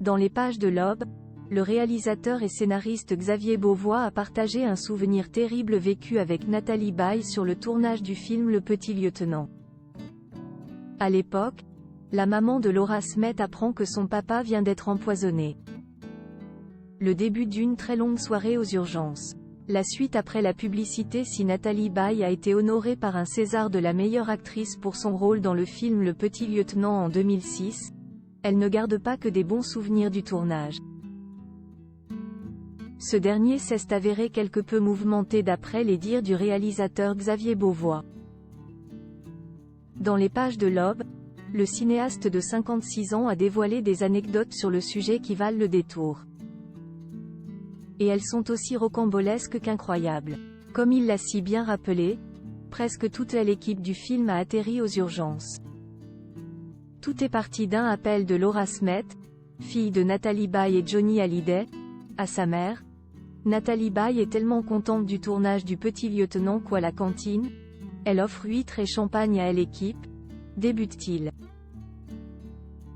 Dans les pages de l'Aube, le réalisateur et scénariste Xavier Beauvois a partagé un souvenir terrible vécu avec Nathalie Baye sur le tournage du film Le Petit Lieutenant. À l'époque, la maman de Laura Smet apprend que son papa vient d'être empoisonné. Le début d'une très longue soirée aux urgences. La suite après la publicité. Si Nathalie Baye a été honorée par un César de la meilleure actrice pour son rôle dans le film Le Petit Lieutenant en 2006, elle ne garde pas que des bons souvenirs du tournage. Ce dernier s'est avéré quelque peu mouvementé d'après les dires du réalisateur Xavier Beauvois. Dans les pages de l'Aube, le cinéaste de 56 ans a dévoilé des anecdotes sur le sujet qui valent le détour. Et elles sont aussi rocambolesques qu'incroyables. Comme il l'a si bien rappelé, presque toute l'équipe du film a atterri aux urgences. Tout est parti d'un appel de Laura Smet, fille de Nathalie Baye et Johnny Hallyday, à sa mère. Nathalie Baye est tellement contente du tournage du Petit Lieutenant qu'à la cantine, elle offre huîtres et champagne à l'équipe, débute-t-il.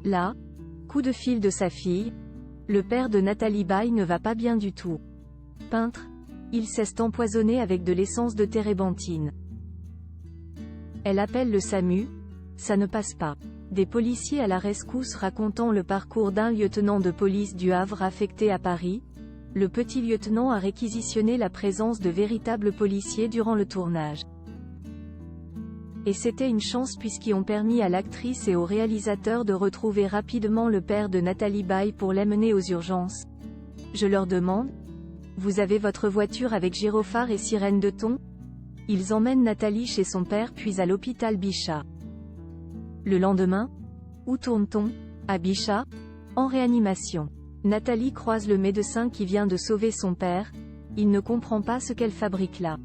Là, coup de fil de sa fille, le père de Nathalie Baye ne va pas bien du tout. Peintre, il s'est empoisonné avec de l'essence de térébenthine. Elle appelle le SAMU, ça ne passe pas. Des policiers à la rescousse racontant le parcours d'un lieutenant de police du Havre affecté à Paris, le Petit Lieutenant a réquisitionné la présence de véritables policiers durant le tournage. Et c'était une chance puisqu'ils ont permis à l'actrice et au réalisateur de retrouver rapidement le père de Nathalie Baye pour l'amener aux urgences. Je leur demande, vous avez votre voiture avec gyrophare et sirène de ton? Ils emmènent Nathalie chez son père puis à l'hôpital Bichat. Le lendemain, où tourne-t-on? À Bichat? En réanimation. Nathalie croise le médecin qui vient de sauver son père, il ne comprend pas ce qu'elle fabrique là.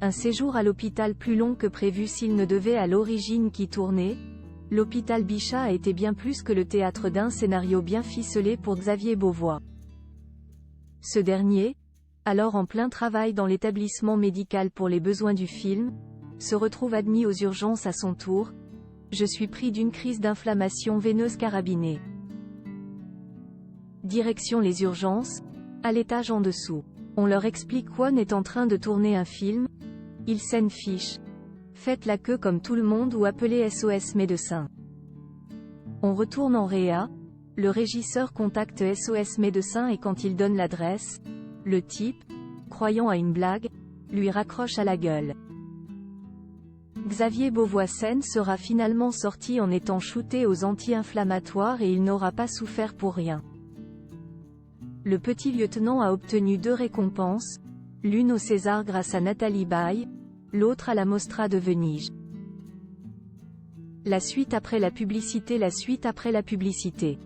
Un séjour à l'hôpital plus long que prévu s'il ne devait à l'origine qu'y tourner. L'hôpital Bichat a été bien plus que le théâtre d'un scénario bien ficelé pour Xavier Beauvois. Ce dernier, alors en plein travail dans l'établissement médical pour les besoins du film, se retrouve admis aux urgences à son tour. Je suis pris d'une crise d'inflammation veineuse carabinée. Direction les urgences, à l'étage en dessous. On leur explique qu'On est en train de tourner un film. Ils s'en fichent. Faites la queue comme tout le monde ou appelez SOS médecin. On retourne en réa, le régisseur contacte SOS médecin et quand il donne l'adresse, le type, croyant à une blague, lui raccroche à la gueule. Xavier Beauvois sera finalement sorti en étant shooté aux anti-inflammatoires et il n'aura pas souffert pour rien. Le Petit Lieutenant a obtenu 2 récompenses, l'une au César grâce à Nathalie Baye, l'autre à la Mostra de Venise. La suite après la publicité. La suite après la publicité.